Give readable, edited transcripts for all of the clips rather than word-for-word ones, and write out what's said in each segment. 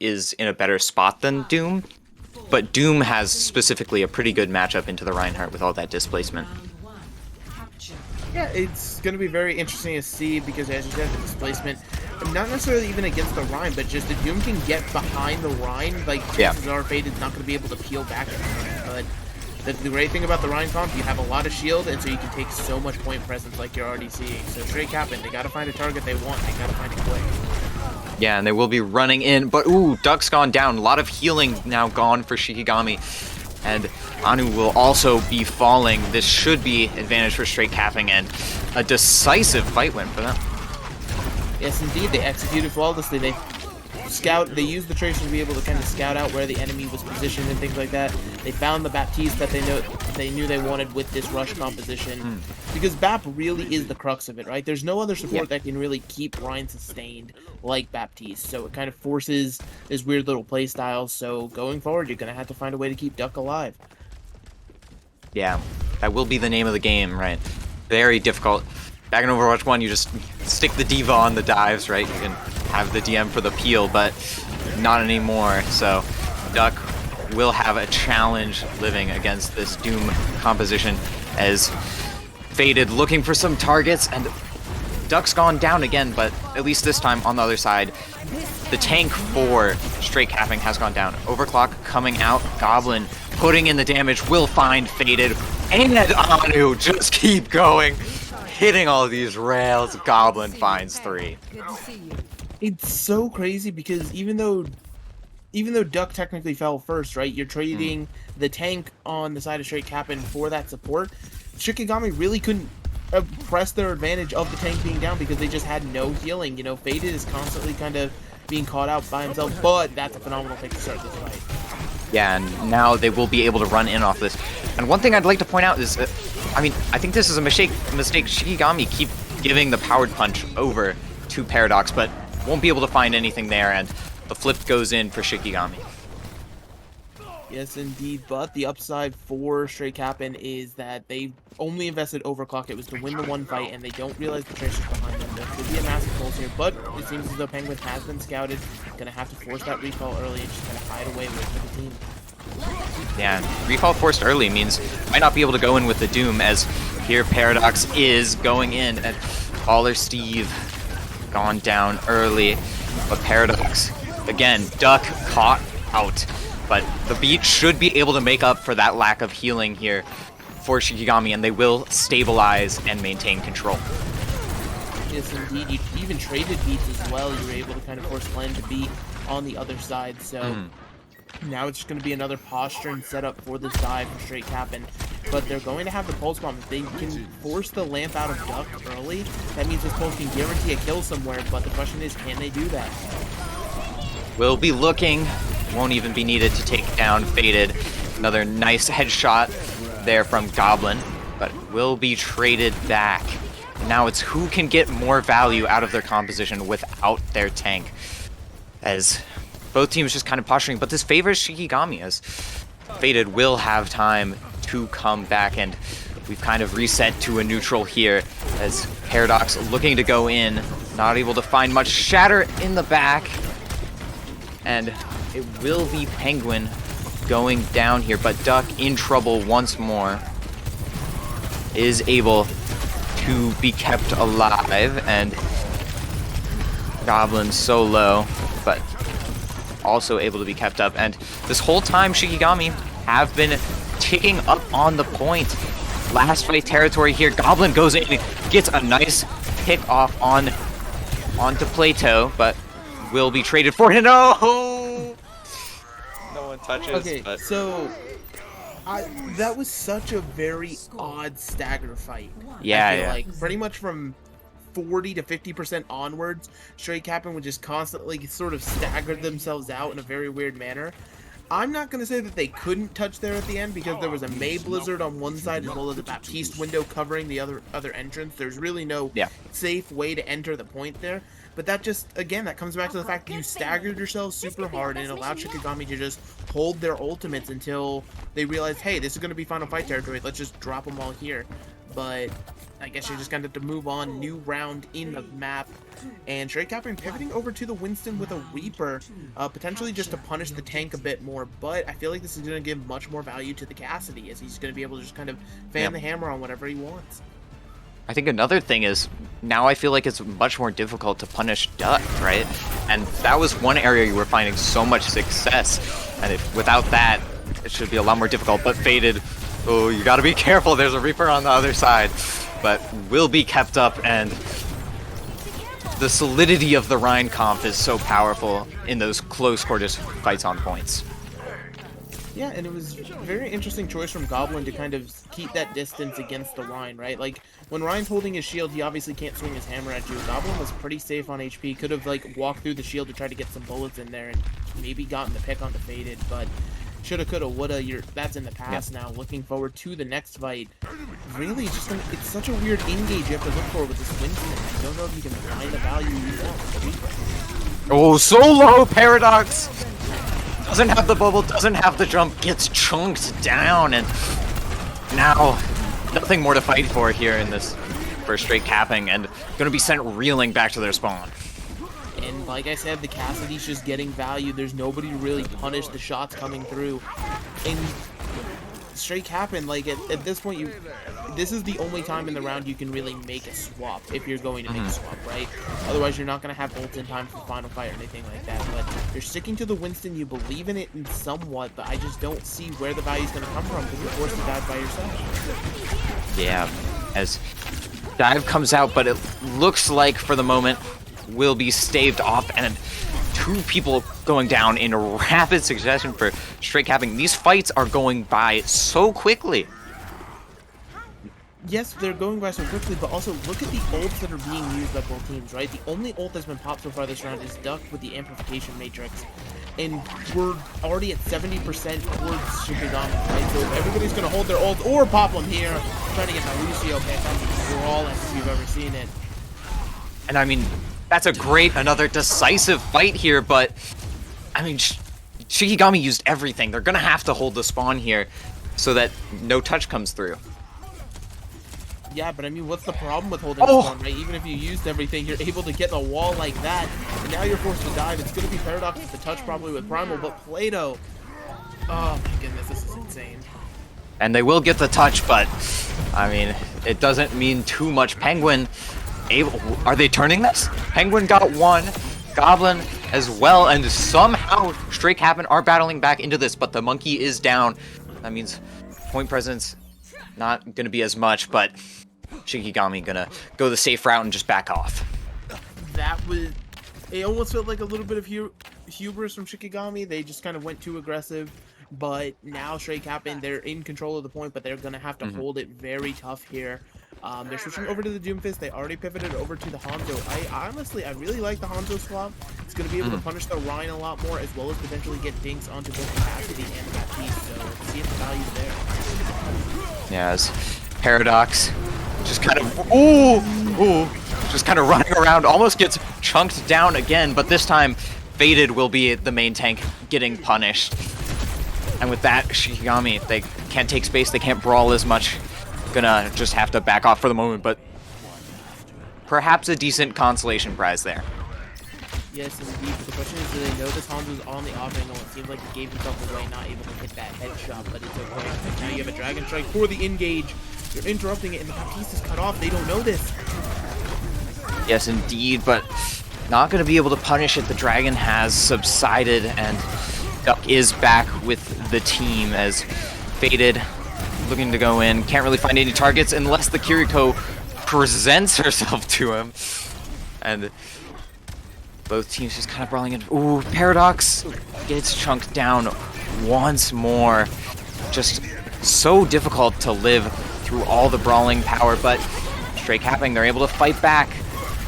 is in a better spot than Doom, but Doom has specifically a pretty good matchup into the Reinhardt with all that displacement. Yeah, it's going to be very interesting to see because, as you said, the displacement, not necessarily even against the Rhine, but just if Doom can get behind the Rhine, like, chances are Faded's not going to be able to peel back at him. But the great thing about the Rhine comp, you have a lot of shield, and so you can take so much point presence like you're already seeing. So straight Cappin, they got to find a target they want, they got to find it quick. Yeah, and they will be running in, but ooh, Duck's gone down. A lot of healing now gone for Shikigami. And Anu will also be falling. This should be advantage for straight capping and a decisive fight win for them. Yes, indeed. They executed flawlessly. They used the tracer to be able to kind of scout out where the enemy was positioned and things like that. They found the Baptiste that they knew they wanted with this rush composition. Because Bap really is the crux of it, right? There's no other support that can really keep Rhine sustained like Baptiste. So it kind of forces this weird little play style. So going forward, you're going to have to find a way to keep Duck alive. Yeah, that will be the name of the game, right? Very difficult. Back in Overwatch 1, you just stick the D.Va on the dives, right? You can have the DM for the peel, but not anymore. So Duck will have a challenge living against this Doom composition as Faded looking for some targets, and Duck's gone down again, but at least this time on the other side, the tank for straight capping has gone down. Overclock coming out, Goblin putting in the damage, will find Faded, and Anu just keep going, hitting all these rails. Goblin finds 3. It's so crazy because even though Duck technically fell first, right? You're trading the tank on the side of straight Cappin for that support. Shikigami really couldn't press their advantage of the tank being down because they just had no healing. You know, Faded is constantly kind of being caught out by himself, but that's a phenomenal pick to start this fight. Yeah, and now they will be able to run in off this. And one thing I'd like to point out is that, I mean, I think this is a mistake. Shikigami keep giving the powered punch over to Paradox, but won't be able to find anything there, and the flip goes in for Shikigami. Yes, indeed, but the upside for straight Cappin is that they only invested Overclock. It was to win the one fight, and they don't realize the Tracer's behind them. There could be a massive pulse here, but it seems as though Penguin has been scouted. Gonna have to force that recall early and just kind of hide away with the team. Yeah, recall forced early means might not be able to go in with the Doom, as here Paradox is going in, and Caller Steve gone down early, but Paradox, again, Duck caught out. But the beat should be able to make up for that lack of healing here for Shikigami, and they will stabilize and maintain control. Yes, indeed. You even traded beats as well. You were able to kind of force Glenn to be on the other side. So now it's just going to be another posture and setup for this dive for straight Cappin. But they're going to have the pulse bomb. If they can force the lamp out of Duck early, that means this pulse can guarantee a kill somewhere. But the question is, can they do that? Will be looking. Won't even be needed to take down Faded. Another nice headshot there from Goblin, but will be traded back. And now it's who can get more value out of their composition without their tank, as both teams just kind of posturing, but this favors Shikigami, as Faded will have time to come back, and we've kind of reset to a neutral here, as Paradox looking to go in, not able to find much. Shatter in the back, and it will be Penguin going down here, but Duck in trouble once more. Is able to be kept alive, and Goblin so low, but also able to be kept up. And this whole time, Shikigami have been ticking up on the point. Last fight territory here. Goblin goes in, gets a nice pick off onto Plato, but will be traded for it. No! No one touches. Okay, but so that was such a very odd stagger fight. Yeah, I feel yeah. like pretty much from 40 to 50% onwards, straight Cappin would just constantly sort of stagger themselves out in a very weird manner. I'm not going to say that they couldn't touch there at the end because there was a May Blizzard on one side as well as a Baptiste window covering the other entrance. There's really no safe way to enter the point there. But that just, again, that comes back to the fact that you staggered yourselves super hard and allowed Shikigami to just hold their ultimates until they realized, hey, this is going to be final fight territory. Let's just drop them all here. but I guess you're just going to have to move on. New round in the map. And Straight Cappin pivoting over to the Winston with a Reaper, potentially just to punish the tank a bit more, but I feel like this is going to give much more value to the Cassidy, as he's going to be able to just kind of fan the hammer on whatever he wants. I think another thing is, now I feel like it's much more difficult to punish Duck, right? And that was one area you were finding so much success, and without that, it should be a lot more difficult, but Faded, oh, you gotta be careful, there's a Reaper on the other side, but will be kept up, and the solidity of the Rhine comp is so powerful in those close quarters fights on points. Yeah, and it was a very interesting choice from Goblin to kind of keep that distance against the Rhine, right? Like, when Rhine's holding his shield, he obviously can't swing his hammer at you. Goblin was pretty safe on HP, could have, like, walked through the shield to try to get some bullets in there and maybe gotten the pick on the Faded, but shoulda, coulda, woulda, that's in the past now. Looking forward to the next fight. Really, it's such a weird engage you have to look for with this Winston. I don't know if you can find the value you want. Oh, so low, Paradox! Doesn't have the bubble, doesn't have the jump, gets chunked down, and now nothing more to fight for here in this first Straight Capping, and gonna be sent reeling back to their spawn. And like I said, the Cassidy's just getting value. There's nobody to really punish the shots coming through. And Straight Cappin, like at this point, this is the only time in the round you can really make a swap, if you're going to make a swap, right? Otherwise, you're not going to have ults in time for final fight or anything like that. But you're sticking to the Winston. You believe in it in somewhat, but I just don't see where the value's going to come from because you're forced to dive by yourself. Yeah, as dive comes out, but it looks like for the moment will be staved off, and two people going down in rapid succession for Straight Capping. These fights are going by so quickly. Yes, they're going by so quickly, but also look at the ults that are being used by both teams, right? The only ult that's been popped so far this round is Duck with the Amplification Matrix. And we're already at 70% towards Shikigami, right? So if everybody's going to hold their ults or pop them here, trying to get the Lucio pick, that's flawless if you've ever seen it. And I mean, that's a great, another decisive fight here, but I mean, Shikigami used everything. They're going to have to hold the spawn here so that no touch comes through. Yeah, but I mean, what's the problem with holding the spawn, right? Even if you used everything, you're able to get the wall like that, and now you're forced to dive. It's going to be Paradox with the touch probably with Primal, but Plato, oh my goodness, this is insane. And they will get the touch, but I mean, it doesn't mean too much. Penguin, are they turning this? Penguin got one, Goblin as well, and somehow Straight Cappin are battling back into this, but the monkey is down. That means point presence not going to be as much, but Shikigami gonna go the safe route and just back off. It almost felt like a little bit of hubris from Shikigami. They just kind of went too aggressive, but now Straight Cappin, they're in control of the point, but they're gonna have to hold it very tough here. They're switching over to the Doomfist. They already pivoted over to the Hanzo. I really like the Hanzo swap. It's going to be able to punish the Rhine a lot more, as well as potentially get dinks onto both Cassidy and Baptiste. So let's see if the value's there. Yeah, as Paradox just kind of, just kind of running around, almost gets chunked down again, but this time Faded will be the main tank getting punished. And with that, Shikigami, they can't take space, they can't brawl as much. Gonna just have to back off for the moment, but perhaps a decent consolation prize there. Yes, indeed. But the question is, do they know this Hanzo's on the off angle? It seems like he gave himself away, not able to hit that headshot, but it's okay. Now you have a Dragon Strike for the engage. You're interrupting it, and the Baptiste is cut off. They don't know this. Yes, indeed, but not gonna be able to punish it. The Dragon has subsided, and Duck is back with the team as Faded looking to go in. Can't really find any targets unless the Kiriko presents herself to him. And both teams just kind of brawling in. Ooh, Paradox gets chunked down once more. Just so difficult to live through all the brawling power, but Straight Capping, they're able to fight back.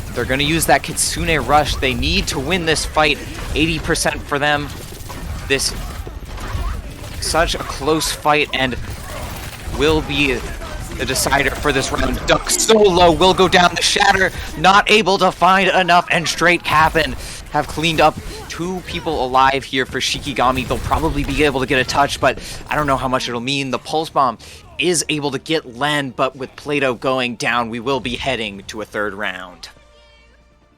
They're going to use that Kitsune Rush. They need to win this fight. 80% for them. This such a close fight, and will be the decider for this round. Duck solo will go down the shatter, not able to find enough, and Straight Cappin have cleaned up 2 people alive here for Shikigami. They'll probably be able to get a touch, but I don't know how much it'll mean. The Pulse Bomb is able to get Len, but with Plato going down, we will be heading to a 3rd round.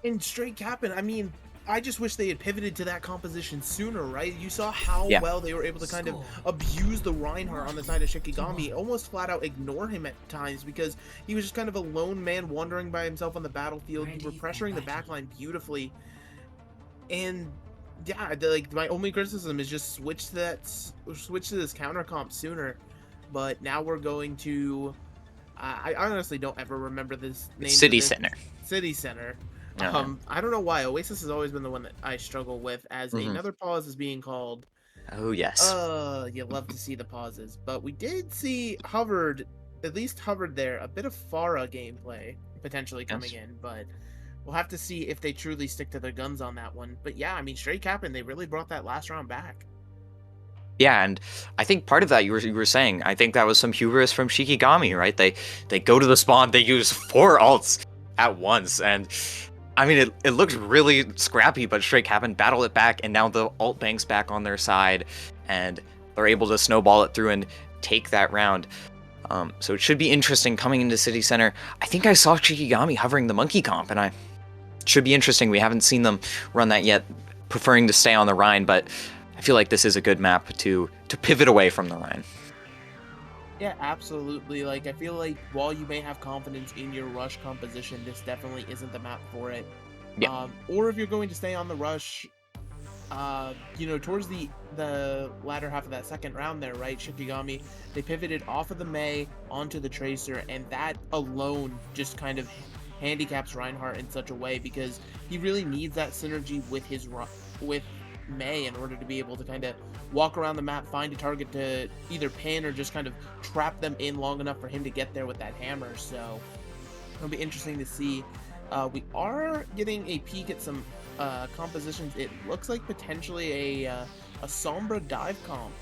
And straight Cappin, I mean, I just wish they had pivoted to that composition sooner, right? You saw how well they were able to kind of abuse the Reinhardt on the side of Shikigami, almost flat out ignore him at times because he was just kind of a lone man wandering by himself on the battlefield. You were pressuring the backline beautifully. And yeah, like my only criticism is just switch to this counter comp sooner. But now we're going to I honestly don't ever remember this name. City Center. City Center. I don't know why Oasis has always been the one that I struggle with, as another pause is being called. Oh yes. You love to see the pauses, but we did see hovered there, a bit of Pharah gameplay potentially coming in, but we'll have to see if they truly stick to their guns on that one. But yeah, I mean, straight Cappin, they really brought that last round back. Yeah, and I think part of that you were saying, I think that was some hubris from Shikigami, right? They go to the spawn, they use 4 ults at once, and I mean, it looked really scrappy, but straight Cappin battled it back, and now the ult bank's back on their side, and they're able to snowball it through and take that round. So it should be interesting coming into City Center. I think I saw Shikigami hovering the monkey comp, and it should be interesting. We haven't seen them run that yet, preferring to stay on the Rhine, but I feel like this is a good map to pivot away from the Rhine. Yeah, absolutely. Like, I feel like while you may have confidence in your rush composition, this definitely isn't the map for it. Yeah. Or if you're going to stay on the rush, towards the latter half of that 2nd round there, right? Shikigami, they pivoted off of the Mei onto the Tracer, and that alone just kind of handicaps Reinhardt in such a way because he really needs that synergy with Mei in order to be able to kind of walk around the map, find a target to either pin or just kind of trap them in long enough for him to get there with that hammer. So it'll be interesting to see. We are getting a peek at some compositions. It looks like potentially a Sombra dive comp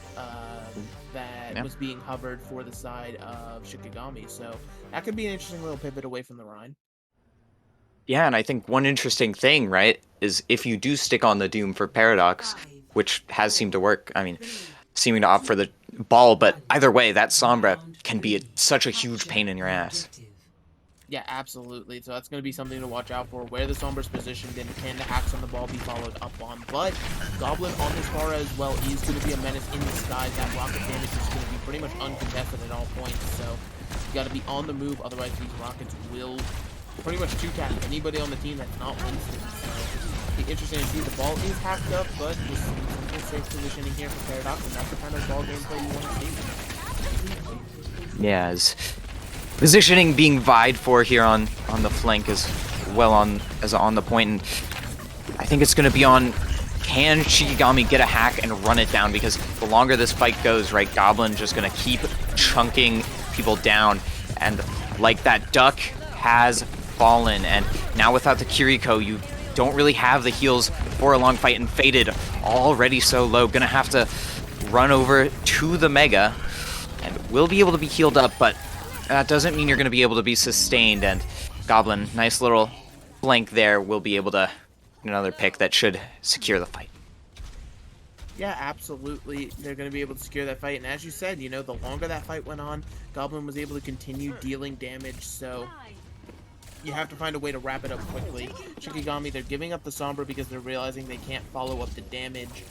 that was being hovered for the side of Shikigami. So that could be an interesting little pivot away from the Rhine. Yeah, and I think one interesting thing, right, is if you do stick on the Doom for Paradox, which has seemed to work, I mean, seeming to opt for the ball, but either way, that Sombra can be such a huge pain in your ass. Yeah, absolutely. So that's going to be something to watch out for, where the Sombra's positioned and can the hacks on the ball be followed up on. But Goblin on his Pharah as well is going to be a menace in the sky. That rocket damage is going to be pretty much uncontested at all points. So you got to be on the move, otherwise these rockets will pretty much 2-tap anybody on the team that's not Winston. So it'll be interesting to see. The ball is hacked up, but just some safe positioning here for Paradox, and that's the kind of ball gameplay you want to see. Yeah, as positioning being vied for here on the flank as well as on the point, and I think it's going to be on, can Shikigami get a hack and run it down? Because the longer this fight goes, right, Goblin just going to keep chunking people down, and like that duck has fallen, and now without the Kiriko, you don't really have the heals for a long fight, and Faded already so low, gonna have to run over to the Mega, and will be able to be healed up, but that doesn't mean you're gonna be able to be sustained, and Goblin, nice little flank there, will be able to get another pick that should secure the fight. Yeah, absolutely. They're going to be able to secure that fight. And as you said, the longer that fight went on, Goblin was able to continue dealing damage. So you have to find a way to wrap it up quickly. Shikigami, they're giving up the Sombra because they're realizing they can't follow up the damage.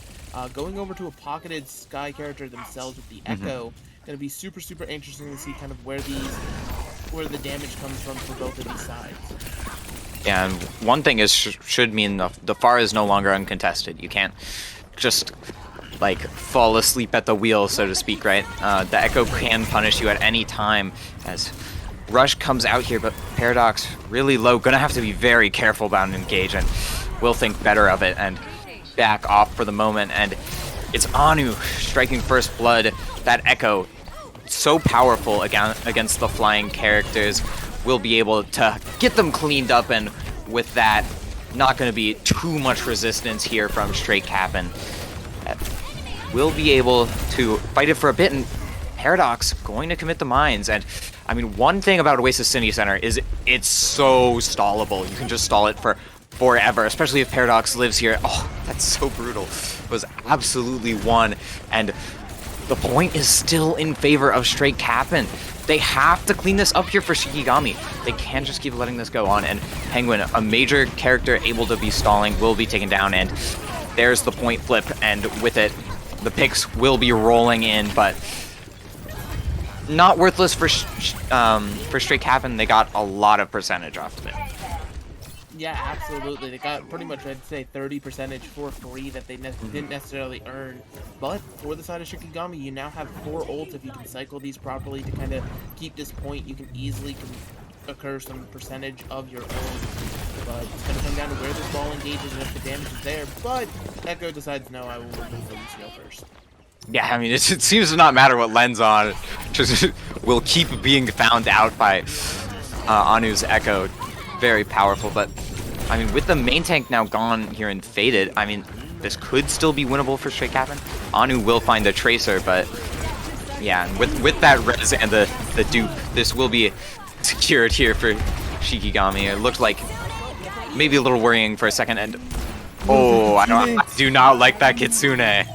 Going over to a pocketed Sky character themselves with the Echo. Going to be super, super interesting to see kind of where the damage comes from for both of these sides. Yeah, and one thing is should mean the Pharah is no longer uncontested. You can't just like fall asleep at the wheel, so to speak, right? The Echo can punish you at any time as Rush comes out here, but Paradox really low. Gonna have to be very careful about an engage, and will think better of it and back off for the moment. And it's Anu striking first blood. That Echo, so powerful against the flying characters, will be able to get them cleaned up, and with that, not going to be too much resistance here from straight Cappin. Will be able to fight it for a bit, and Paradox going to commit the mines. And I mean, one thing about Oasis City Center is it's so stallable. You can just stall it for forever, especially if Paradox lives here. Oh, That's so brutal. Was absolutely won, and the point is still in favor of straight Cappin. They have to clean this up here for Shikigami. They can't just keep letting this go on, and Penguin, a major character able to be stalling, will be taken down, and there's the point flip, and with it, the picks will be rolling in, but not worthless for straight Cappin. They got a lot of percentage off of it. Yeah, absolutely. They got pretty much, I'd say, 30% for free that they didn't necessarily earn. But for the side of Shikigami, you now have 4 ults. If you can cycle these properly to kind of keep this point, you can easily occur some percentage of your own. But it's going to come down to where this ball engages and if the damage is there. But Echo decides, no, I will remove the Lucio first. Yeah, I mean, it seems to not matter what lens on. Just will keep being found out by Anu's Echo. Very powerful, but I mean, with the main tank now gone here and faded, I mean, this could still be winnable for straight Cappin. Anu will find the Tracer, but yeah, with that res and the dupe, this will be secured here for Shikigami. It looked like maybe a little worrying for a second, and oh, I do not like that Kitsune.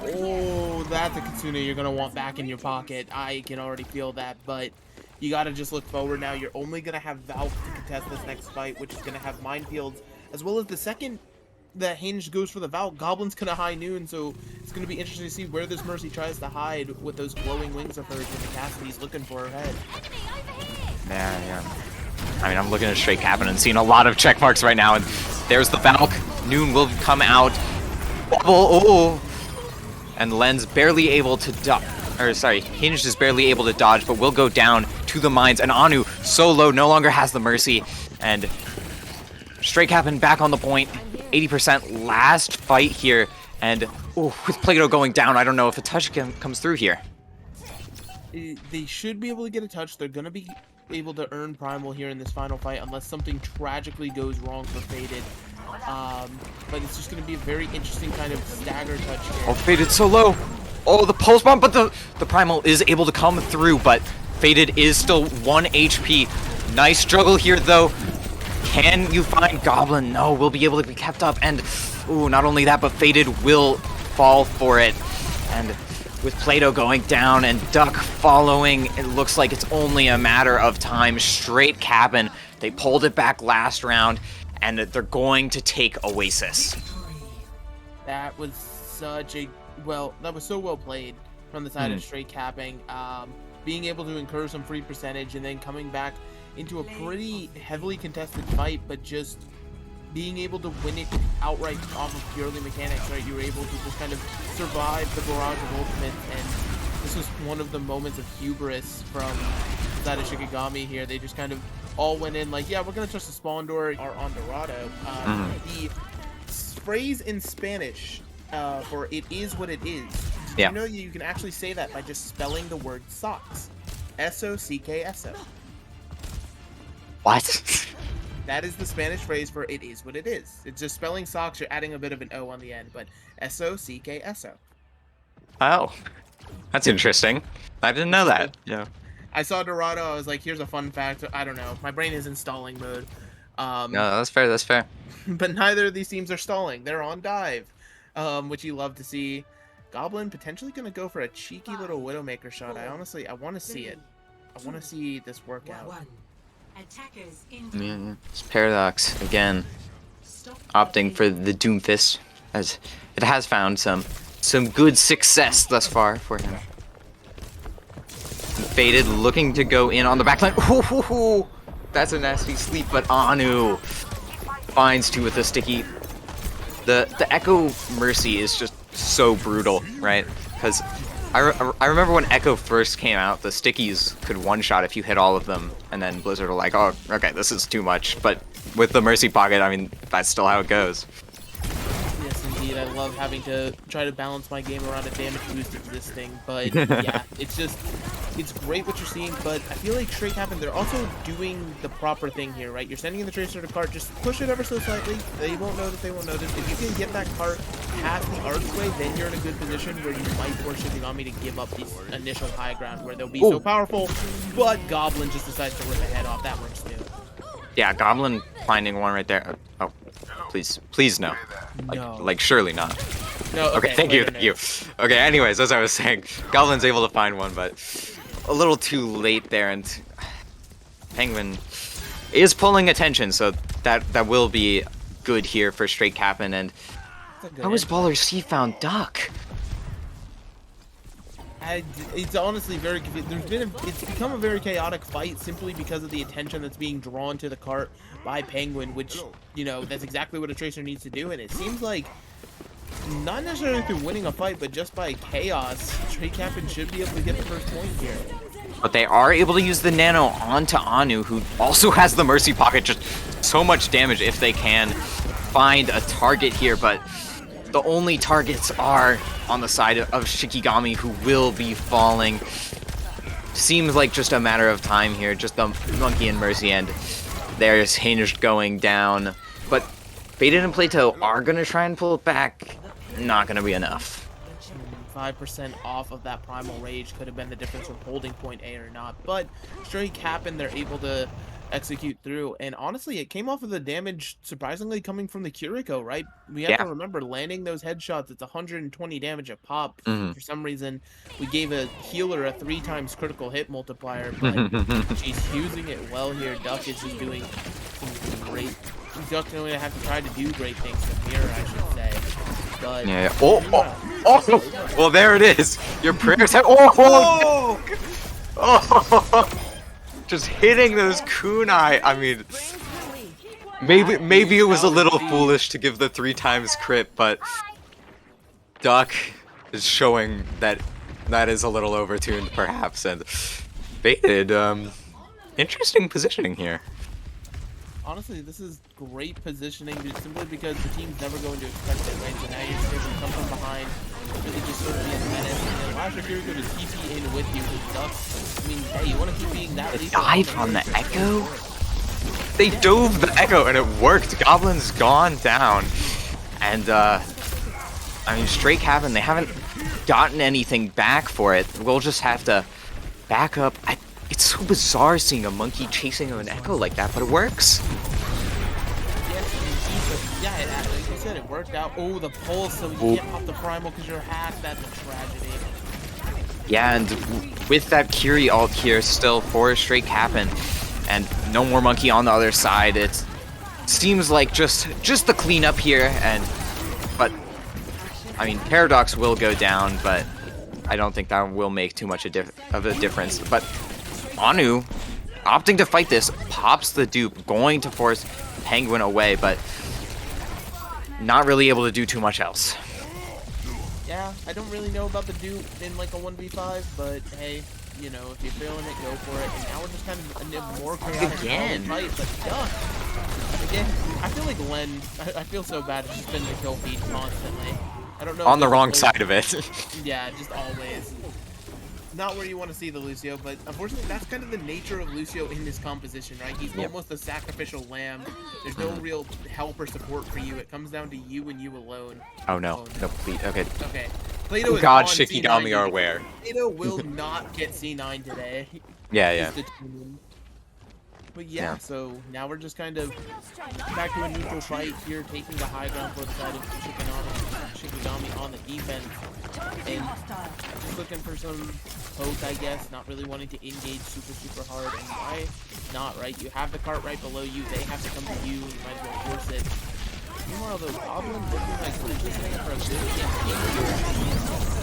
Oh, that's a Kitsune you're gonna want back in your pocket. I can already feel that, but you gotta just look forward now. You're only gonna have Valve to contest this next fight, which is gonna have minefields, as well as the second the Hinge goes for the Valve, Goblin's gonna high noon, so it's gonna be interesting to see where this Mercy tries to hide with those glowing wings of hers when the Cassidy's looking for her head. Yeah. I mean, I'm looking at straight Cappin and seeing a lot of check marks right now, and there's the Valk. Noon will come out. Oh, and Len's barely able to dodge. Or sorry, Hinged is barely able to dodge, but will go down to the mines. And Anu, so low, no longer has the Mercy. And straight Cappin back on the point. 80% last fight here. And with Plato going down, I don't know if a touch comes through here. They should be able to get a touch. They're going to be able to earn Primal here in this final fight unless something tragically goes wrong for Faded. But it's just going to be a very interesting kind of stagger touch here. Oh, Faded so low. Oh, the pulse bomb, but the Primal is able to come through, but Faded is still 1 HP. Nice struggle here, though. Can you find Goblin? No, will be able to be kept up, and not only that, but Faded will fall for it. And with Plato going down and Duck following, it looks like it's only a matter of time. Straight Cappin, they pulled it back last round, and they're going to take Oasis. That was such a that was so well played from the side of straight Capping. Being able to incur some free percentage and then coming back into a pretty heavily contested fight, but just being able to win it outright off of purely mechanics, right? You were able to just kind of survive the barrage of ultimates, and this was one of the moments of hubris from the side of Shikigami here. They just kind of all went in like, yeah, we're going to touch the spawn door or on Dorado. The phrase in Spanish for "it is what it is." Yeah. You know, you can actually say that by just spelling the word socks. S-O-C-K-S-O. What? That is the Spanish phrase for "it is what it is." It's just spelling socks. You're adding a bit of an O on the end, but S-O-C-K-S-O. Oh, that's interesting. I didn't know that. Yeah. I saw Dorado. I was like, here's a fun fact. I don't know. My brain is in stalling mode. No, that's fair. That's fair. But neither of these teams are stalling. They're on dive, which you love to see. Goblin potentially going to go for a cheeky little Widowmaker shot. I want to see it. I want to see this work out. It's Paradox again, opting for the Doomfist, as it has found some good success thus far for him. Faded looking to go in on the backline. Ooh, that's a nasty sleep, but Anu finds two with a sticky. The Echo Mercy is just so brutal, right? Because I remember when Echo first came out, the stickies could one-shot if you hit all of them, and then Blizzard were like, oh, okay, this is too much. But with the Mercy Pocket, I mean, that's still how it goes. Yes, indeed. I love having to try to balance my game around a damage boost existing, but yeah, it's great what you're seeing, but I feel like straight Cappin, they're also doing the proper thing here, right? You're sending in the Tracer to cart, just push it ever so slightly. They won't notice, If you can get that cart past the archway, then you're in a good position where you might force Shikigami to give up these initial high ground where they'll be so powerful, but Goblin just decides to rip the head off. That works too. Yeah, Goblin finding one right there. Oh. Please no. No. Like surely not. No, Okay, thank you, later, thank you. Okay, anyways, as I was saying, Goblin's able to find one, but a little too late there, and Penguin is pulling attention, so that will be good here for straight Cappin, and how is Baller C found Duck? It's honestly very confusing. It's become a very chaotic fight simply because of the attention that's being drawn to the cart by Penguin, which, you know, that's exactly what a Tracer needs to do, and it seems like not necessarily through winning a fight, but just by chaos, straight Cappin should be able to get the first point here. But they are able to use the nano onto Anu, who also has the Mercy Pocket, just so much damage if they can find a target here, but the only targets are on the side of Shikigami, who will be falling. Seems like just a matter of time here, just the Monkey and Mercy, and there's Hinged going down. But Faded and Plato are going to try and pull it back. Not going to be enough. 5% off of that Primal Rage could have been the difference from holding point A or not. But straight Cappin, they're able to execute through. And honestly, it came off of the damage surprisingly coming from the Kiriko, right? We have to remember, landing those headshots, it's 120 damage a pop. For some reason, we gave a healer a 3 times critical hit multiplier, but she's using it well here. Duck is just doing some great. Duck's going to have to try to do great things from here, I should say. But yeah. Oh, well, there it is. Your prayers have. Oh, just hitting those kunai. I mean, maybe it was a little foolish to give the 3 times crit, but Duck is showing that is a little overtuned, perhaps, and Faded. Interesting positioning here. Honestly, this is great positioning simply because the team's never going to expect it, right? So now you're just able to come from behind, really just sort of be a menace, and then allows your Kiriko to TP in with you with Duck. I mean, hey, you want to keep being that lethal? Dive on the Echo? They dove the Echo and it worked. Goblin's gone down. And, I mean, straight Cappin, they haven't gotten anything back for it. We'll just have to back up. It's so bizarre seeing a monkey chasing an Echo like that, but it works. Yeah, like you said, it worked out. Oh, the pulse, so you can't pop the Primal because you're half. That's a tragedy. Yeah, and with that Curie ult here still for straight Cappin, and no more monkey on the other side, it seems like just the cleanup here, but I mean, Paradox will go down, but I don't think that will make too much of a difference. But Anu, opting to fight this, pops the dupe, going to force Penguin away, but not really able to do too much else. Yeah, I don't really know about the dupe in like a 1v5, but hey, you know, if you're feeling it, go for it. And now we're just kind of in a more chaotic fight, but Duck. Again, I feel like Len, I feel so bad, it's just been the kill feed constantly. I don't know. On the wrong side of it. Yeah, just always. Not where you want to see the Lucio, but unfortunately that's kind of the nature of Lucio in this composition, right? He's almost a sacrificial lamb. There's no real help or support for you. It comes down to you and you alone. Oh no. No, please. Okay. Okay. Plato is God, on Shikigami C9 are aware. Plato will not get C9 today. Yeah. But yeah, so now we're just kind of back to a neutral fight here, taking the high ground for the side of Shikigami on the defense. And just looking for some poke, I guess, not really wanting to engage super hard. And why not, right? You have the cart right below you, they have to come to you, you might as well force it. Meanwhile, though, Goblin looking like positioning for a good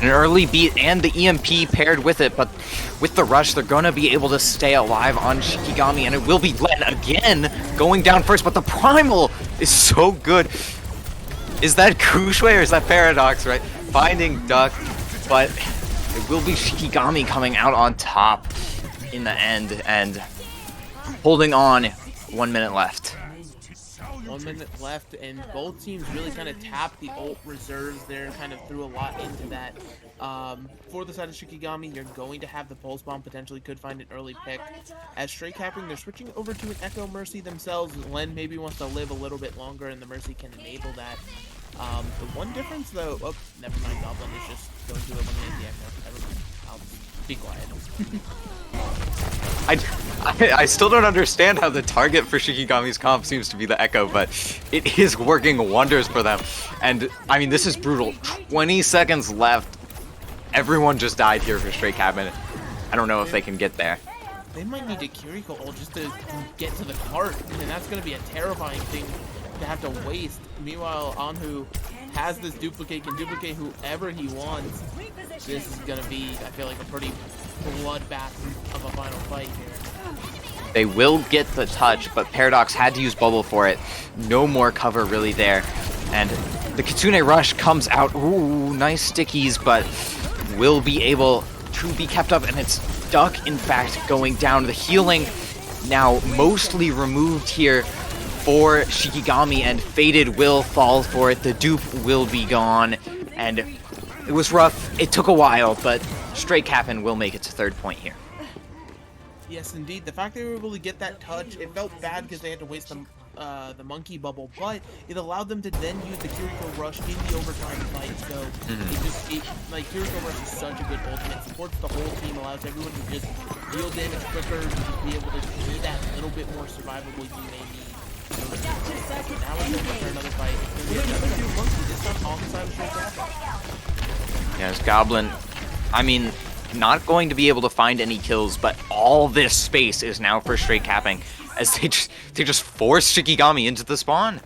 an early beat and the EMP paired with it, but with the rush, they're going to be able to stay alive on Shikigami, and it will be Len again going down first, but the Primal is so good. Is that Kushui or is that Paradox, right? Finding Duck, but it will be Shikigami coming out on top in the end, and holding on. 1 minute left. 1 minute left, and both teams really kind of tapped the ult reserves there, kind of threw a lot into that. For the side of Shikigami, you're going to have the Pulse Bomb, potentially could find an early pick. As straight Capping, they're switching over to an Echo Mercy themselves. Len maybe wants to live a little bit longer, and the Mercy can enable that. The one difference, though... Oh, never mind. Goblin is just going to eliminate the Echo. Never mind. I'll be quiet. I still don't understand how the target for Shikigami's comp seems to be the Echo, but it is working wonders for them. And, I mean, this is brutal. 20 seconds left. Everyone just died here for straight Cappin. I don't know if they can get there. They might need a Kiriko ult just to get to the cart, and that's going to be a terrifying thing to have to waste. Meanwhile, Anhu has this duplicate, can duplicate whoever he wants. This is going to be, I feel like, a pretty bloodbath of a final fight here. They will get the touch, but Paradox had to use bubble for it. No more cover really there. And the Kitsune Rush comes out. Ooh, nice stickies, but will be able to be kept up, and it's Duck, in fact, going down. The healing now mostly removed here for Shikigami, and Faded will fall for it. The dupe will be gone, and it was rough. It took a while, but straight Cappin will make it to third point here. Yes, indeed. The fact they were able to get that touch, it felt bad because they had to waste the monkey bubble, but it allowed them to then use the Kiriko Rush in the overtime fight. So like Kiriko Rush is such a good ultimate. Supports the whole team, allows everyone to just deal damage quicker, to be able to be that little bit more survivable you may need. So now we're going for another fight. It's going to be another new monkey, this time on the side of Straight Cappin. Yes, Goblin, I mean, not going to be able to find any kills, but all this space is now for straight Capping, as they just force Shikigami into the spawn.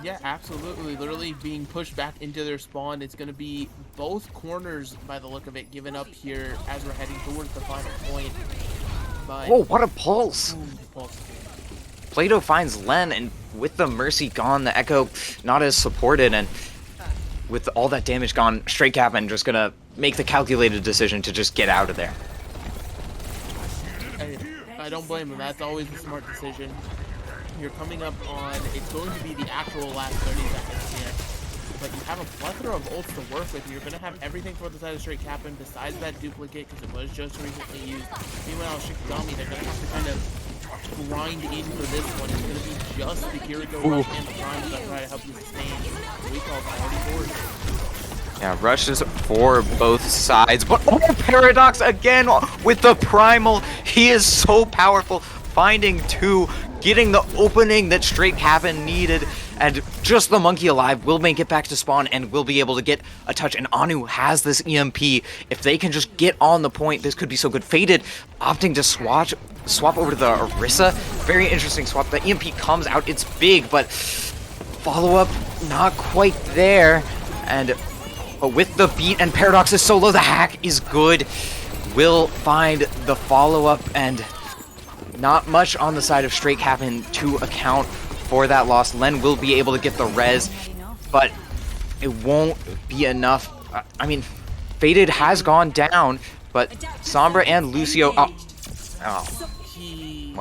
Yeah, absolutely. Literally being pushed back into their spawn. It's going to be both corners, by the look of it, given up here as we're heading towards the final point. But, oh, what a pulse! Ooh, pulse. Plato finds Len, and with the Mercy gone, the Echo not as supported, and with all that damage gone, straight Cappin just gonna make the calculated decision to just get out of there. I don't blame him. That's always the smart decision. You're coming up on, it's going to be the actual last 30 seconds here. But you have a plethora of ults to work with. You're going to have everything for the side of straight Cappin besides that duplicate because it was just recently used. Meanwhile, Shikigami, they're going to have to kind of grind in for this one. It's going to be just the Kiriko Rush and the Prime that try to help you sustain. We call it already forward. Yeah, rushes for both sides, but oh, Paradox again with the Primal. He is so powerful, finding two, getting the opening that straight Cappin needed, and just the monkey alive will make it back to spawn and will be able to get a touch. And Anu has this EMP. If they can just get on the point, this could be so good. Faded opting to swap over to the Orisa. Very interesting swap. The EMP comes out, it's big, but follow-up not quite there. But with the beat and Paradox's solo, the hack is good. Will find the follow-up, and not much on the side of straight Cappin to account for that loss. Len will be able to get the res, but it won't be enough. I mean, Faded has gone down, but Sombra and Lucio... He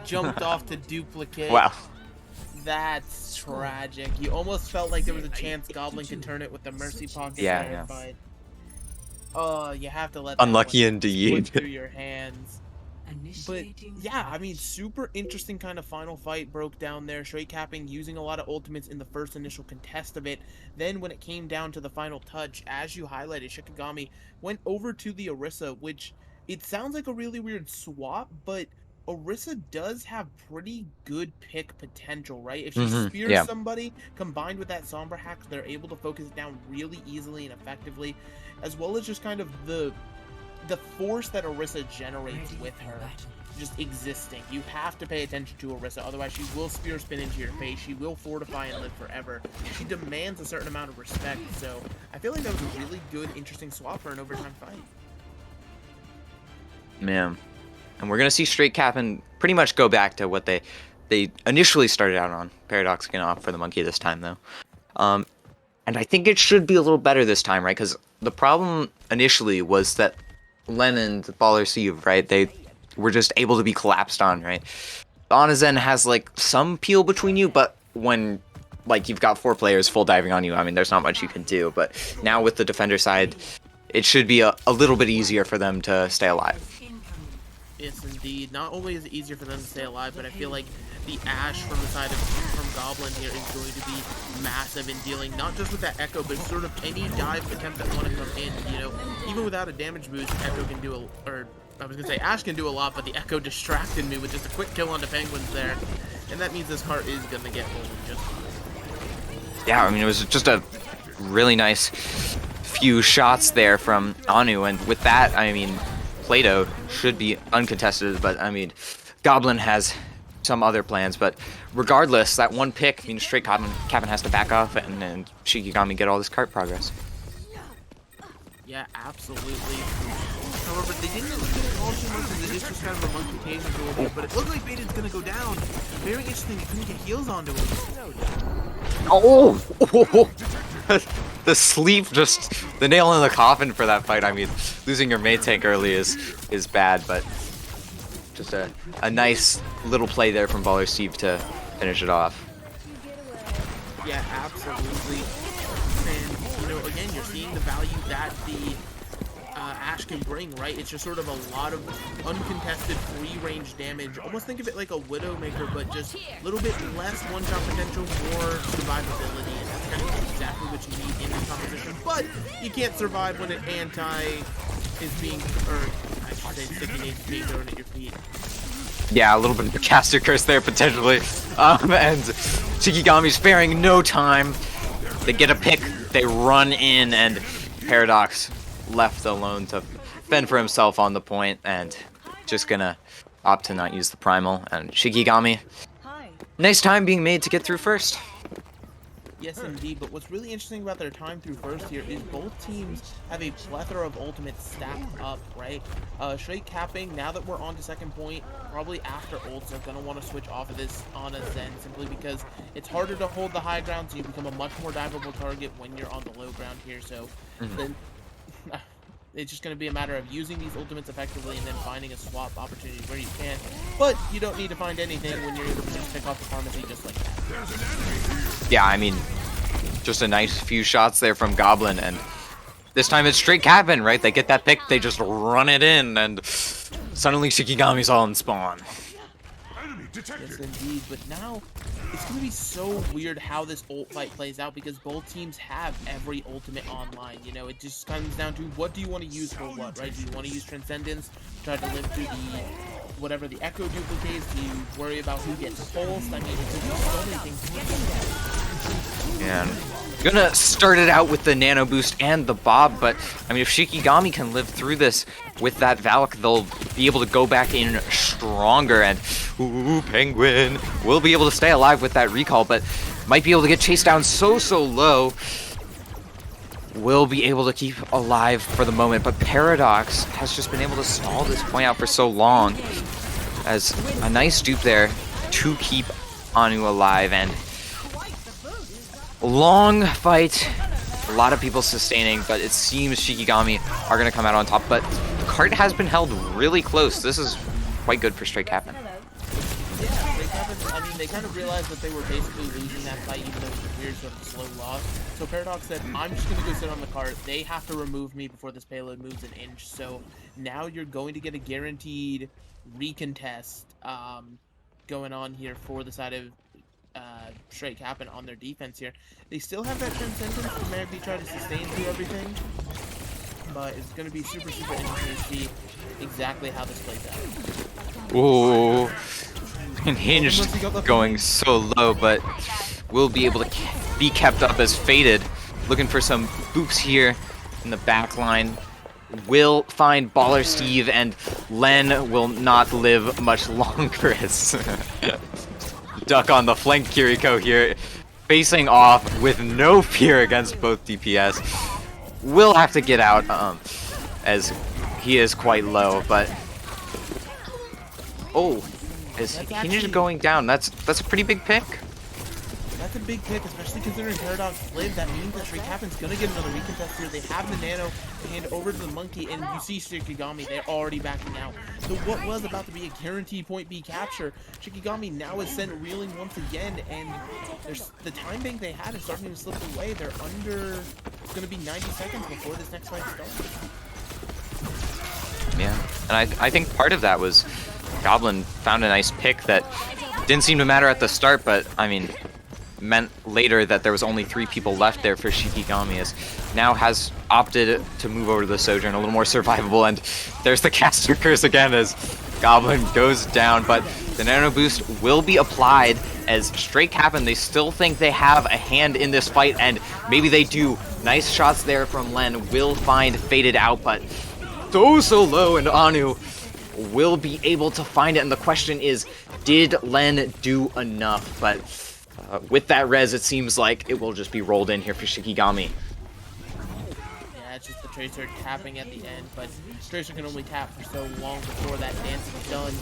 jumped off to duplicate. Wow. That's tragic. You almost felt like there was a chance Goblin could turn it with the Mercy Pocket there, but you have to let that unlucky one indeed. slip through your hands. But yeah, I mean, super interesting kind of final fight broke down there. Straight Capping using a lot of ultimates in the first initial contest of it. Then when it came down to the final touch, as you highlighted, Shikigami went over to the Orisa, which it sounds like a really weird swap, but Orisa does have pretty good pick potential, right? If she spears somebody, combined with that Sombra hack, they're able to focus it down really easily and effectively, as well as just kind of the force that Orisa generates with her just existing. You have to pay attention to Orisa, otherwise she will spear spin into your face, she will fortify and live forever. She demands a certain amount of respect, so I feel like that was a really good, interesting swap for an overtime fight. Man. And we're going to see straight Cappin pretty much go back to what they initially started out on. Paradox going to opt for the monkey this time, though. And I think it should be a little better this time, right? Because the problem initially was that Len and Baller Sieve, right? They were just able to be collapsed on, right? Onizen has, like, some peel between you, but when, like, you've got 4 players full diving on you, I mean, there's not much you can do. But now with the defender side, it should be a little bit easier for them to stay alive. Yes, indeed. Not only is it easier for them to stay alive, but I feel like the Ash from the side of from Goblin here is going to be massive in dealing not just with that Echo, but sort of any dive attempt that want to come in. You know, even without a damage boost, Echo can do or I was gonna say Ash can do a lot, but the Echo distracted me with just a quick kill onto Penguins there, and that means this cart is gonna get rolling just fine. Yeah, I mean, it was just a really nice few shots there from Anu, and with that, I mean, Plato should be uncontested, but I mean, Goblin has some other plans, but regardless, that one pick means straight Cappin has to back off, and Shikigami get all this cart progress. Yeah, absolutely. However, they didn't really call too much, and it is just kind of a monkey cage a little bit, but it looked like Baden's gonna go down. Very interesting, he couldn't get heals onto him. Oh! The sleep, just the nail in the coffin for that fight. I mean, losing your main tank early is bad, but just a nice little play there from Baller Steve to finish it off. Yeah, absolutely. And, you know, again, you're seeing the value that the Ash can bring, right? It's just sort of a lot of uncontested free range damage. Almost think of it like a Widowmaker, but just a little bit less one-shot potential, more survivability, and that's kind of exactly what you need in this composition. But you can't survive when an anti is being, or I should say, sticky nades being thrown at your feet. Yeah, a little bit of a caster curse there potentially, and Shikigami sparing no time. They get a pick, they run in, and Paradox left alone to fend for himself on the point, and just gonna opt to not use the primal. And Shikigami, nice time being made to get through first. Yes, indeed, but what's really interesting about their time through first here is both teams have a plethora of ultimates stacked up, right? Straight Capping, now that we're on to second point, probably after ults are going to want to switch off of this on a Zen, simply because it's harder to hold the high ground, so you become a much more diveable target when you're on the low ground here, so then it's just going to be a matter of using these ultimates effectively and then finding a swap opportunity where you can, but you don't need to find anything when you're able to just pick off the pharmacy just like that. Yeah, I mean, just a nice few shots there from Goblin, and this time it's straight Cappin, right? They get that pick, they just run it in, and suddenly Shikigami's all in spawn. Yes, indeed, but now it's going to be so weird how this ult fight plays out, because both teams have every ultimate online. You know, it just comes down to what do you want to use for what, right? Do you want to use Transcendence, try to live through the whatever the Echo duplicates? Do you worry about who gets pulsed? I mean, it's just so many things. Yeah, gonna start it out with the Nano Boost and the Bob, but I mean, if Shikigami can live through this with that Valk, they'll be able to go back in stronger, and ooh, Penguin will be able to stay alive with that recall, but might be able to get chased down so low. Will be able to keep alive for the moment, but Paradox has just been able to stall this point out for so long, as a nice dupe there to keep Anu alive, and long fight, a lot of people sustaining, but it seems Shikigami are going to come out on top, but the cart has been held really close. This is quite good for straight Cappin. Yeah, Straight Cappin, I mean, they kind of realized that they were basically losing that fight, even though it was a weird sort of slow loss. So Paradox said, I'm just going to go sit on the cart. They have to remove me before this payload moves an inch. So now you're going to get a guaranteed recontest going on here for the side of Straight Cappin on their defense here. They still have that Transcendence to maybe try to sustain through everything, but it's going to be super interesting to see exactly how this plays out. Ooh, and Hinged going so low, but will be able to be kept up as Faded. Looking for some boops here in the back line. Will find Baller Steve, and Len will not live much longer as Duck on the flank Kiriko here, facing off with no fear against both DPS. Will have to get out as he is quite low, but as Hinged going down, that's a pretty big pick. That's a big pick, especially considering Paradox lived. That means that Straight Cappin's gonna get another recontest here. They have the Nano to hand over to the Monkey, and you see Shikigami, they're already backing out. So what was about to be a guaranteed point B capture, Shikigami now is sent reeling once again, and there's the time bank they had is starting to slip away. They're under, it's gonna be 90 seconds before this next fight starts. Yeah, and I think part of that was Goblin found a nice pick that didn't seem to matter at the start, but I mean, meant later that there was only 3 people left there for Shikigami, as now has opted to move over to the Sojourn, a little more survivable, and there's the caster curse again as Goblin goes down, but the nano boost will be applied as straight Cappin, they still think they have a hand in this fight, and maybe they do. Nice shots there from Len, will find Faded out, but so low, and Anu will be able to find it, and the question is, did Len do enough? But with that res, it seems like it will just be rolled in here for Shikigami. Yeah, it's just the Tracer tapping at the end, but Tracer can only tap for so long before that dance is done.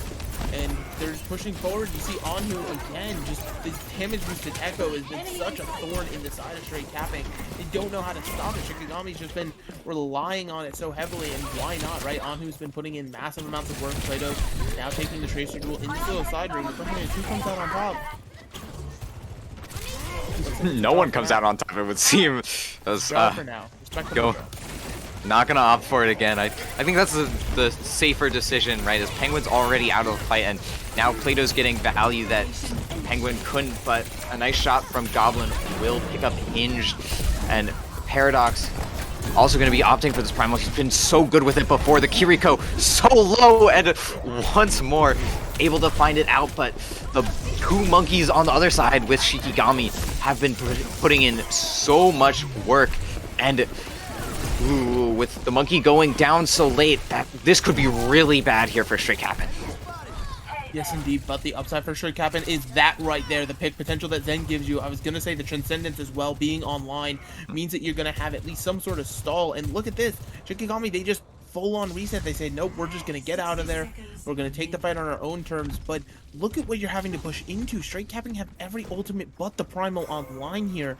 And they're just pushing forward. You see Anu again, just this damage boosted Echo has been such a thorn in the side of straight capping. They don't know how to stop it. Shikigami's just been relying on it so heavily, and why not, right? Anu's been putting in massive amounts of work. Play-Doh now taking the Tracer duel into the side ring. The question is, who comes out on top? No one comes out on top, it would seem. For now. Go. Not gonna opt for it again. I think that's the safer decision, right? As Penguin's already out of the fight, and now Plato's getting value that Penguin couldn't, but a nice shot from Goblin will pick up Hinged, and Paradox also going to be opting for this Primal. He's been so good with it before. The Kiriko so low, and once more able to find it out, but the 2 monkeys on the other side with Shikigami have been putting in so much work, and ooh, with the monkey going down so late, this could be really bad here for Straight Cappin. Yes, indeed, but the upside for Straight Cappin is that right there, the pick potential that Zen gives you. I was going to say the Transcendence as well, being online, means that you're going to have at least some sort of stall. And look at this, Shikigami, they just full-on reset. They say, nope, we're just going to get out of there. We're going to take the fight on our own terms. But look at what you're having to push into. Straight Cappin have every ultimate but the Primal online here.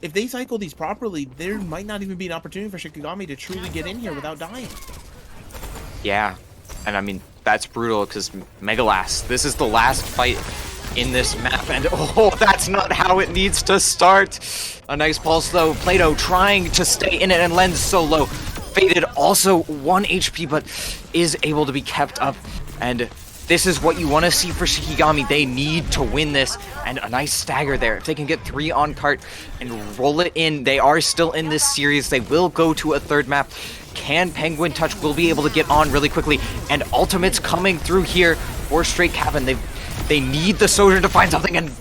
If they cycle these properly, there might not even be an opportunity for Shikigami to truly get in here without dying. Yeah, and I mean, that's brutal because Megalas, this is the last fight in this map, and oh, that's not how it needs to start. A nice pulse though, Play-Doh trying to stay in it, and Len's so low. Faded also 1 HP, but is able to be kept up, and this is what you want to see for Shikigami. They need to win this, and a nice stagger there. If they can get 3 on cart and roll it in, they are still in this series. They will go to a 3rd map. Can Penguin Touch will be able to get on really quickly, and ultimates coming through here for Straight Cappin. They need the Sojourn to find something, and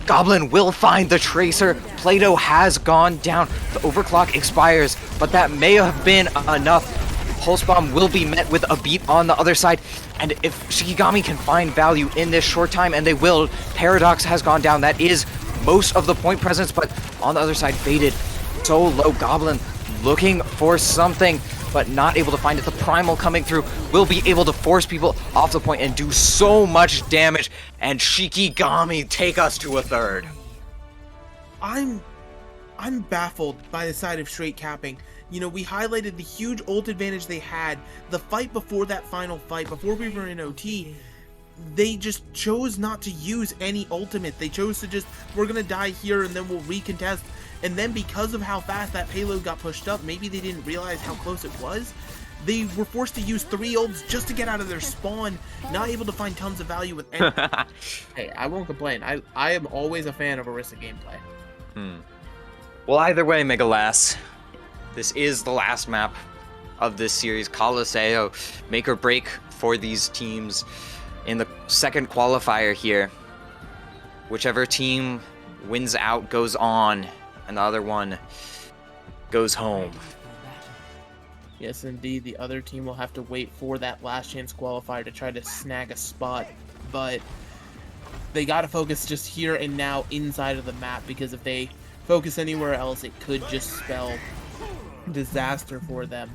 Goblin will find the Tracer. Play-Doh has gone down. The overclock expires, but that may have been enough. Pulse Bomb will be met with a beat on the other side, and if Shikigami can find value in this short time, and they will, Paradox has gone down. That is most of the point presence, but on the other side, Faded so low. Goblin looking for something, but not able to find it. The Primal coming through will be able to force people off the point and do so much damage, and Shikigami take us to a 3rd. I'm baffled by the side of Straight Capping. You know, we highlighted the huge ult advantage they had. The fight before that final fight, before we were in OT, they just chose not to use any ultimate. They chose to just, we're gonna die here and then we'll recontest. And then because of how fast that payload got pushed up, maybe they didn't realize how close it was. They were forced to use 3 ults just to get out of their spawn, not able to find tons of value with any. Hey, I won't complain. I am always a fan of Orisa gameplay. Well, either way, Megalas, this is the last map of this series. Colosseo, make or break for these teams in the 2nd qualifier here. Whichever team wins out goes on, and the other one goes home. Yes, indeed. The other team will have to wait for that last chance qualifier to try to snag a spot, but they got to focus just here and now inside of the map, because if they focus anywhere else, it could just spell disaster for them.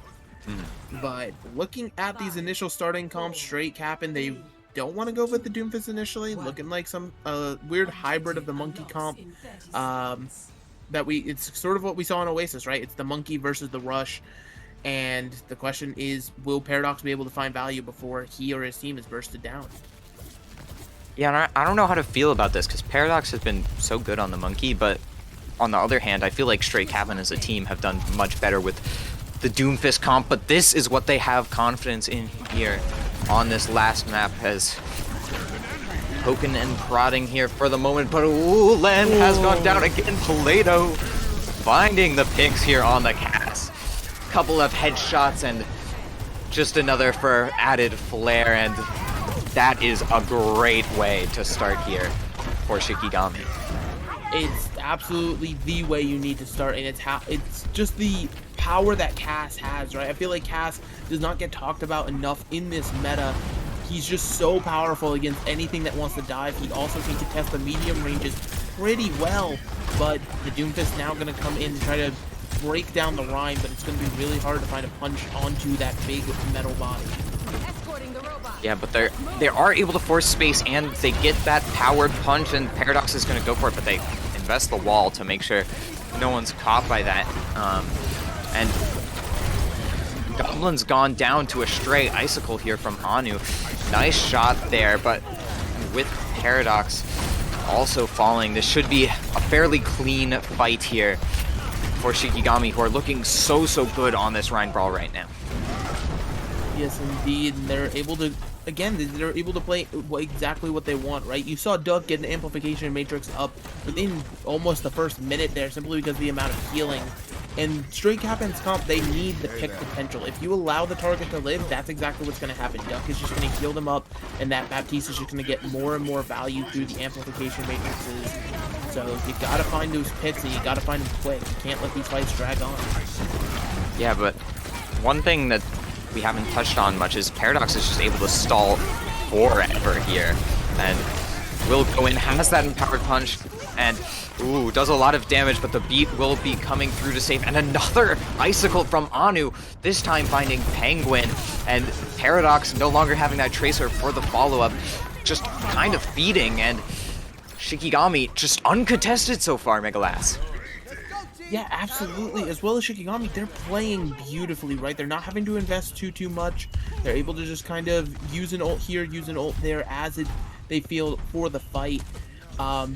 But looking at these initial starting comps, Straight Cappin, they don't want to go with the Doomfist initially, looking like some weird hybrid of the monkey comp. It's sort of what we saw in Oasis, right? It's the monkey versus the rush, and the question is, will Paradox be able to find value before he or his team is bursted down? Yeah, and I don't know how to feel about this, because Paradox has been so good on the monkey, but on the other hand, I feel like Straight Cappin as a team have done much better with the Doomfist comp, but this is what they have confidence in here on this last map, as poking and prodding here for the moment, but ooh, Len has gone down again. Plato finding the picks here on the cast. Couple of headshots and just another for added flair, and that is a great way to start here for Shikigami. It's absolutely the way you need to start, and it's just the power that Cass has, right? I feel like Cass does not get talked about enough in this meta. He's just so powerful against anything that wants to dive. He also can contest the medium ranges pretty well, but the Doomfist now going to come in and try to break down the Rhine, but it's going to be really hard to find a punch onto that big metal body. Yeah, but they are able to force space, and they get that powered punch, and Paradox is going to go for it, but they invest the wall to make sure no one's caught by that. And Goblin's gone down to a stray Icicle here from Anu. Nice shot there, but with Paradox also falling, this should be a fairly clean fight here for Shikigami, who are looking so good on this Rhine Brawl right now. Yes, indeed, and they're able to, again, they're able to play exactly what they want, right? You saw Duck get an amplification matrix up within almost the first minute there, simply because of the amount of healing. And straight Cappin's comp, they need the pick potential. If you allow the target to live, that's exactly what's going to happen. Duck is just going to heal them up, and that Baptiste is just going to get more and more value through the amplification matrices. So you got to find those picks, and you got to find them quick. You can't let these fights drag on. Yeah, but one thing that we haven't touched on much is Paradox is just able to stall forever here, and will go in, has that empowered punch, and ooh, does a lot of damage, but the beat will be coming through to save, and another Icicle from Anu, this time finding Penguin, and Paradox no longer having that Tracer for the follow-up, just kind of feeding, and Shikigami just uncontested so far, Megalas. Yeah, absolutely. As well as Shikigami, they're playing beautifully, right? They're not having to invest too much. They're able to just kind of use an ult here, use an ult there as they feel for the fight.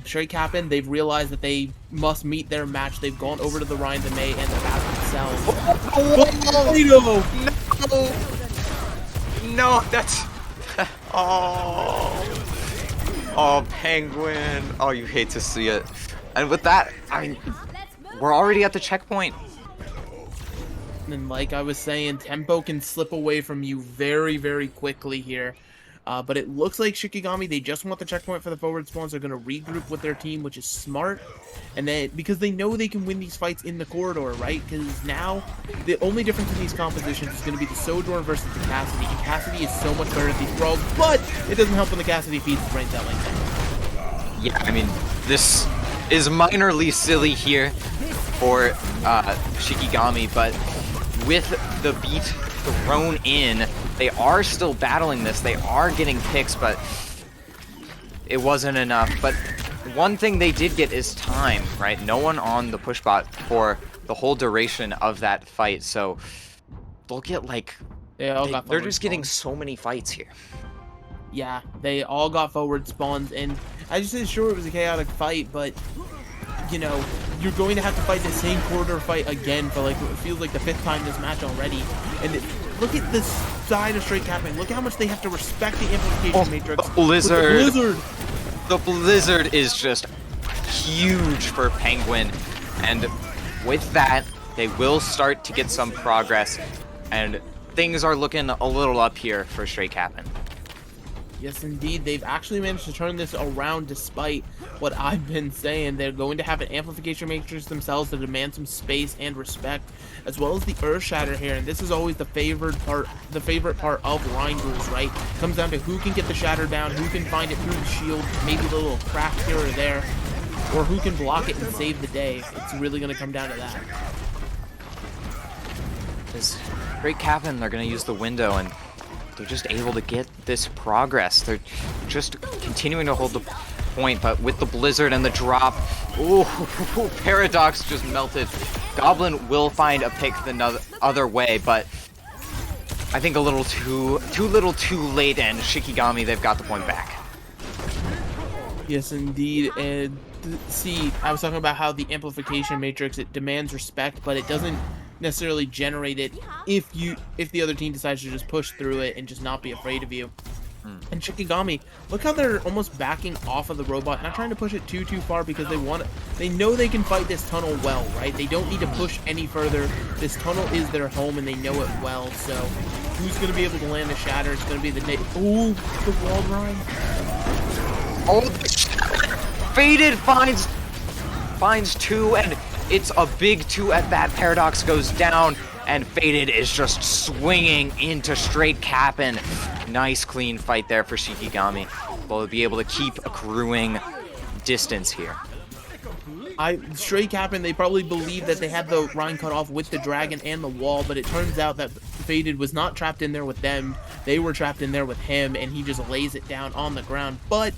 Straight Cappin, they've realized that they must meet their match. They've gone over to the Rhine to May and the battle themselves. No, that's... Oh, Penguin. Oh, you hate to see it. And with that, I mean, we're already at the checkpoint. And like I was saying, tempo can slip away from you very quickly here. But it looks like Shikigami, they just want the checkpoint for the forward spawns. They're going to regroup with their team, which is smart. And then, because they know they can win these fights in the corridor, right? Because now, the only difference in these compositions is going to be the Sojourn versus the Cassidy. And Cassidy is so much better at these brawls, but it doesn't help when the Cassidy feeds his brains out like that. Yeah, I mean, this is minorly silly here for Shikigami, but with the beat thrown in, they are still battling this. They are getting picks, but it wasn't enough. But one thing they did get is time, right? No one on the push bot for the whole duration of that fight, so they'll get like... They're just getting so many fights here. Yeah, they all got forward spawns, and I just said sure it was a chaotic fight, but you know, you're going to have to fight the same corridor fight again for like what feels like the 5th time this match already. And look at this side of straight Cappin. Look how much they have to respect the amplification matrix. The Blizzard. The Blizzard is just huge for Penguin, and with that, they will start to get some progress, and things are looking a little up here for straight Cappin. Yes, indeed. They've actually managed to turn this around despite what I've been saying. They're going to have an amplification matrix themselves to demand some space and respect, as well as the Earth Shatter here. And this is always the favorite part of Rhine rules, right? It comes down to who can get the Shatter down, who can find it through the shield, maybe a little crack here or there, or who can block it and save the day. It's really going to come down to that. Because Great Cappin, they're going to use the window, and they're just able to get this progress. They're just continuing to hold the point, but with the Blizzard and the drop, ooh, Paradox just melted. Goblin will find a pick the other way, but I think a little too little too late, and Shikigami, they've got the point back. Yes, indeed. And see, I was talking about how the amplification matrix, it demands respect, but it doesn't necessarily generate it if the other team decides to just push through it and just not be afraid of you. And Shikigami, look how they're almost backing off of the robot, not trying to push it too far because they know they can fight this tunnel well, right? They don't need to push any further. This tunnel is their home and they know it well. So who's going to be able to land the shatter? It's going to be the ooh, the wall grind. Oh, Faded finds 2, and it's a big 2 at that. Paradox goes down, and Faded is just swinging into straight Cappin. Nice clean fight there for Shikigami. They'll be able to keep accruing distance here. Straight Cappin, they probably believed that they had the Rhine cut off with the dragon and the wall, but it turns out that Faded was not trapped in there with them. They were trapped in there with him, and he just lays it down on the ground. But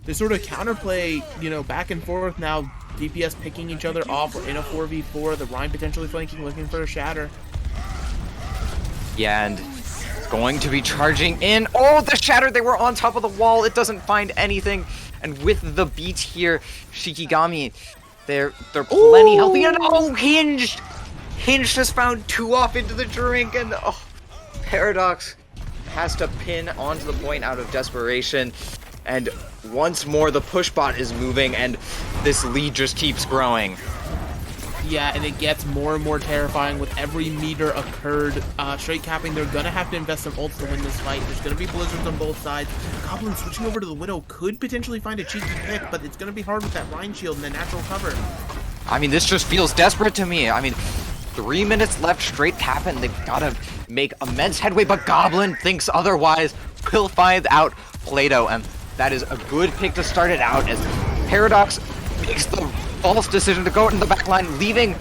the sort of counterplay, back and forth now, DPS picking each other off. We're in a 4v4, the Rhine potentially flanking, looking for a shatter. Yeah, and going to be charging in. Oh, the shatter! They were on top of the wall. It doesn't find anything. And with the beat here, Shikigami, they're plenty healthy. And oh, Hinged! Hinged just found 2 off into the drink, and Paradox has to pin onto the point out of desperation. And once more, the push bot is moving, and this lead just keeps growing. Yeah, and it gets more and more terrifying with every meter occurred. Straight Capping, they're going to have to invest some ults to win this fight. There's going to be blizzards on both sides. Goblin switching over to the Widow could potentially find a cheeky pick, but it's going to be hard with that Rhine shield and the natural cover. I mean, this just feels desperate to me. I mean, 3 minutes left, Straight Cappin. They've got to make immense headway, but Goblin thinks otherwise. Will find out Plato, and that is a good pick to start it out, as Paradox makes the false decision to go in the back line, leaving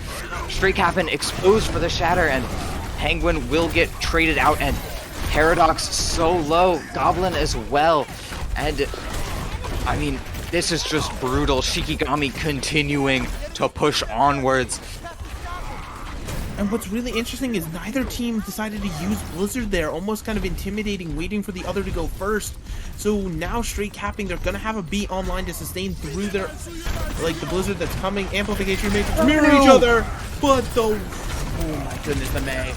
Straight Cappin exposed for the shatter, and Penguin will get traded out, and Paradox so low, Goblin as well, and I mean, this is just brutal. Shikigami continuing to push onwards. And what's really interesting is neither team decided to use Blizzard there, almost kind of intimidating, waiting for the other to go first. So now Straight Capping, they're going to have a beat online to sustain through their, the Blizzard that's coming. Amplification makes them mirror each other, but oh my goodness, the May.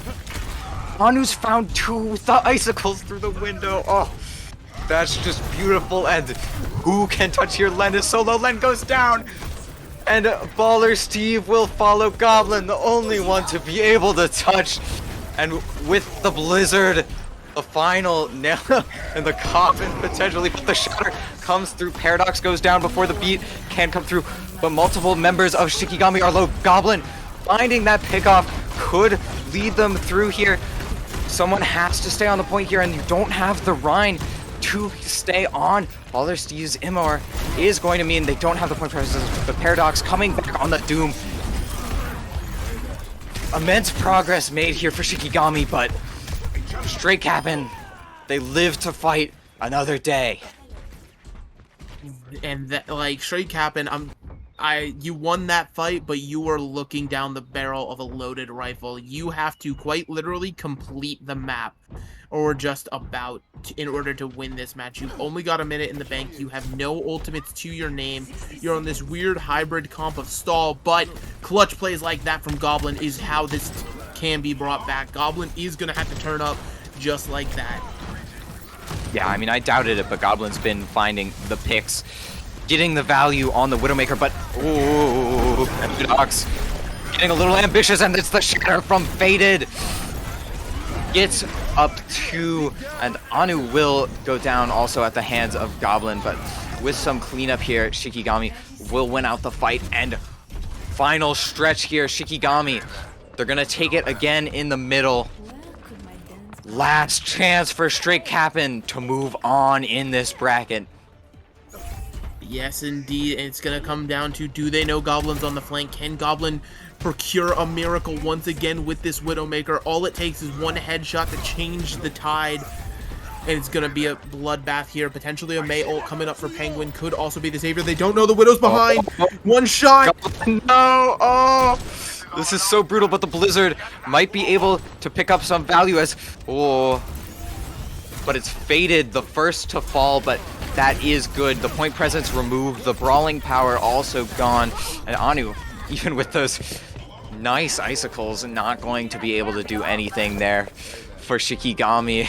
Anu's found 2 with the icicles through the window. Oh, that's just beautiful. And who can touch your Len is solo. Len goes down. And Baller Steve will follow Goblin, the only one to be able to touch. And with the Blizzard, the final nail and the coffin potentially, but the shatter comes through. Paradox goes down before the beat can come through, but multiple members of Shikigami are low. Goblin finding that pickoff could lead them through here. Someone has to stay on the point here, and you don't have the Rhine to stay on. Baller Steve's MR is going to mean they don't have the point presence, but Paradox coming back on the Doom. Immense progress made here for Shikigami, but Straight Cappin, they live to fight another day. And that, Straight Cappin, you won that fight, but you were looking down the barrel of a loaded rifle. You have to quite literally complete the map, or just about, in order to win this match. You've only got a minute in the bank. You have no ultimates to your name. You're on this weird hybrid comp of stall, but clutch plays like that from Goblin is how this can be brought back. Goblin is going to have to turn up just like that. Yeah, I mean, I doubted it, but Goblin's been finding the picks, getting the value on the Widowmaker, but ooh, Paradox getting a little ambitious, and it's the shatter from Faded. Gets up 2, and Anu will go down also at the hands of Goblin, but with some cleanup here, Shikigami will win out the fight, and final stretch here, Shikigami, they're gonna take it again in the middle. Last chance for Straight Cappin to move on in this bracket. Yes, indeed, and it's gonna come down to, do they know Goblin's on the flank? Can Goblin procure a miracle once again with this Widowmaker? All it takes is one headshot to change the tide, and it's gonna be a bloodbath here. Potentially a May ult coming up for Penguin, could also be the savior. They don't know the Widow's behind. One shot. No! Oh! This is so brutal, but the Blizzard might be able to pick up some value as... Oh. But it's Faded, the first to fall, but that is good. The point presence removed, the brawling power also gone, and Anu, even with those Nice icicles, not going to be able to do anything there for Shikigami.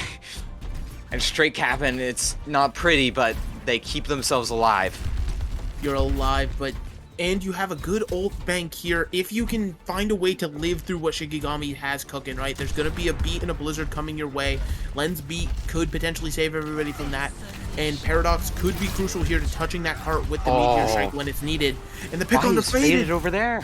And straight Cappin, it's not pretty, but they keep themselves alive. You're alive, and you have a good ult bank here. If you can find a way to live through what Shikigami has cooking, right? There's going to be a beat and a blizzard coming your way. Len's beat could potentially save everybody from that. And Paradox could be crucial here to touching that cart with the Meteor Strike when it's needed. And the pick on the faded over there.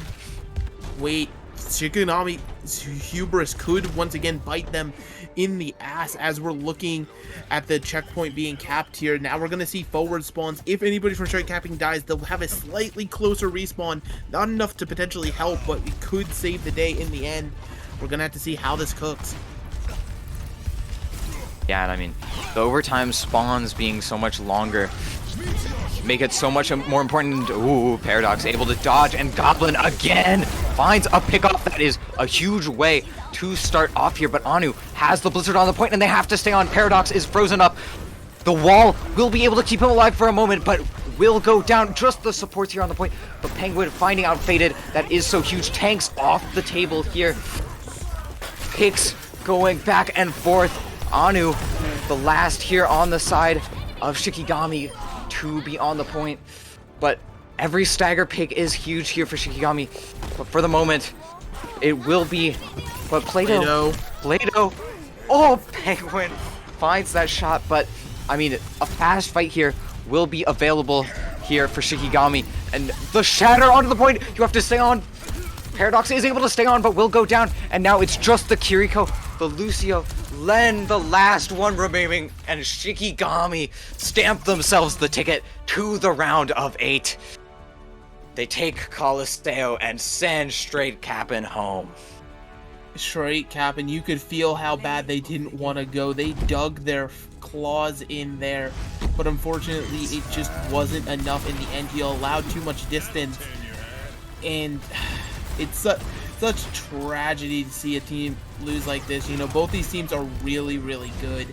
Wait, Shikigami's hubris could once again bite them in the ass as we're looking at the checkpoint being capped here. Now we're going to see forward spawns. If anybody from straight capping dies, they'll have a slightly closer respawn. Not enough to potentially help, but it could save the day in the end. We're going to have to see how this cooks. Yeah, and I mean, the overtime spawns being so much longer make it so much more important. Ooh, Paradox able to dodge, and Goblin again finds a pickoff. That is a huge way to start off here, but Anu has the blizzard on the point, and they have to stay on. Paradox is frozen up. The wall will be able to keep him alive for a moment, but will go down. Just the supports here on the point, but Penguin finding out Faded. That is so huge. Tanks off the table here. Picks going back and forth. Anu, the last here on the side of Shikigami to be on the point, but every stagger pick is huge here for Shikigami. But for the moment, it will be. But Play-Doh. Oh, Penguin finds that shot, but I mean, a fast fight here will be available here for Shikigami, and the shatter onto the point. You have to stay on. Paradox is able to stay on, but will go down, and now it's just the Kiriko, the Lucio, Len, the last one remaining, and Shikigami stamp themselves the ticket to the round of 8. They take Coliseum and send straight Cappin home. Straight Cappin, you could feel how bad they didn't want to go. They dug their claws in there, but unfortunately it just wasn't enough in the end. He allowed too much distance, and it's such tragedy to see a team lose like this. You know, both these teams are really, really good.